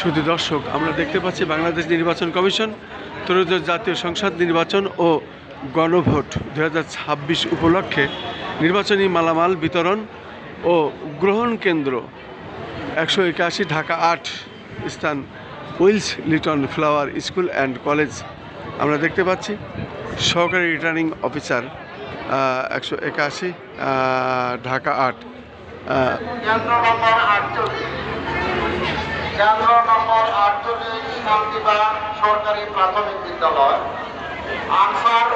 শুধু দর্শক, আমরা দেখতে পাচ্ছি বাংলাদেশ নির্বাচন কমিশন ত্রয়োদশ জাতীয় সংসদ নির্বাচন ও গণভোট 2026 উপলক্ষে নির্বাচনী মালামাল বিতরণ ও গ্রহণ কেন্দ্র 181 ঢাকা 8 স্থান Willes little flower school and college. আমরা দেখতে পাচ্ছি সহকারী রিটার্নিং অফিসার 181 ঢাকা 8 কেন্দ্র নম্বর 48 শান্তিবাগ সরকারি প্রাথমিক বিদ্যালয়। আনসার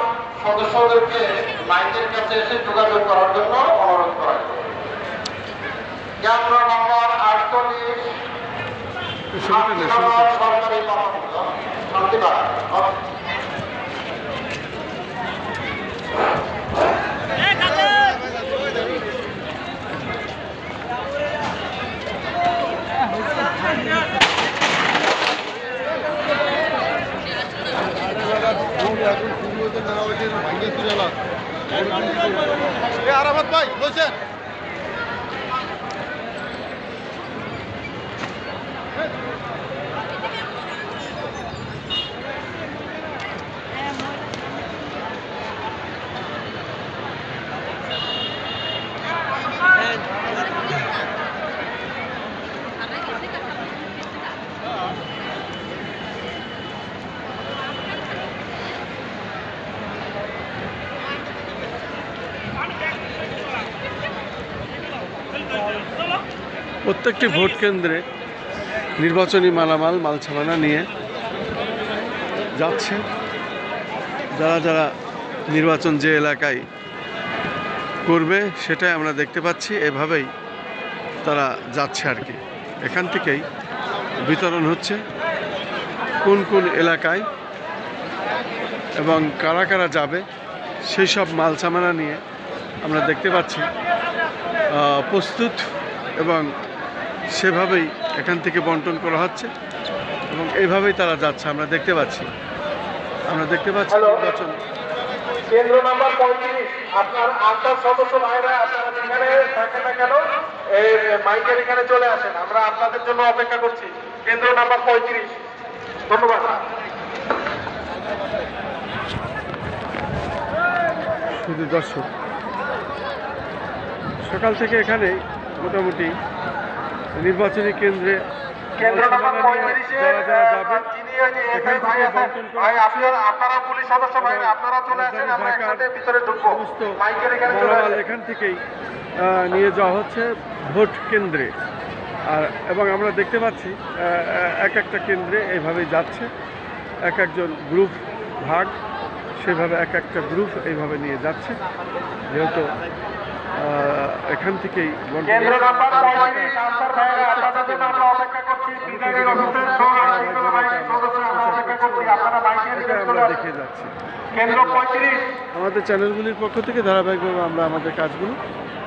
সদস্যদেরকে মাইকের কাছে এসে যোগাযোগ করার জন্য অনুরোধ করা হয়। কেন্দ্র নম্বর 48 সরকারি প্রাথমিক শান্তিবাগ। আরাফাত ভাই বলছেন প্রত্যেকটি ভোট কেন্দ্রে নির্বাচনী মালামাল মালসামানা নিয়ে যাচ্ছে। যারা যারা নির্বাচন যে এলাকায় করবে সেটাই আমরা দেখতে পাচ্ছি, এভাবেই তারা যাচ্ছে আর কি। এখান থেকেই বিতরণ হচ্ছে কোন কোন এলাকায় এবং কারা কারা যাবে সেই সব মালসামানা নিয়ে আমরা দেখতে পাচ্ছি প্রস্তুত, এবং সেভাবেই এখান থেকে বন্টন করা হচ্ছে এবং এইভাবেই তারা যাচ্ছে। আমরা দেখতে পাচ্ছি নির্বাচন কেন্দ্র নাম্বার 35 আপনার আনসার সদস্য ভাইরা আপনারা যেখানে থাকেন না কেন এই মাইকের এখানে চলে আসেন, আমরা আপনাদের জন্য অপেক্ষা করছি। কেন্দ্র নাম্বার 35। ধন্যবাদ। শুধু দর্শক, সকাল থেকে এখানে মোটামুটি নির্বাচনী কেন্দ্রে কেন্দ্র নাম্বার 35 যারা যারা যাবে এখানে ভাই আছেন, ভাই আপনারা পুলিশ সদস্য ভাই আপনারা চলে আসেন, আমরা একসাথে ভিতরে ঢুকবো। মাইকের এখানে চলে মালামাল আসেন। এখান থেকেই নিয়ে যাওয়া হচ্ছে ভোট কেন্দ্রে। আর এবং আমরা দেখতে পাচ্ছি এক একটা কেন্দ্রে এইভাবেই যাচ্ছে, এক একজন গ্রুপ ভাগ, সেভাবে এক একটা গ্রুপ এইভাবে নিয়ে যাচ্ছে। যেহেতু এখান থেকেই কেন্দ্র নাম্বার 35 আনসার ভাইরা আপনাদের জন্য আমরা অপেক্ষা করছি। বিজয়ের অফিসের সহকারী ভাইয়ের সদস্য আমরা অপেক্ষা করছি, আপনারা মাইকের এখানে চলে আমরা আসেন। দেখে যাচ্ছি। কেন্দ্র 35। আমাদের চ্যানেলগুলির পক্ষ থেকে ধারাবাহিকভাবে আমরা আমাদের কাজগুলো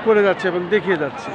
করে যাচ্ছি এবং দেখিয়ে যাচ্ছি।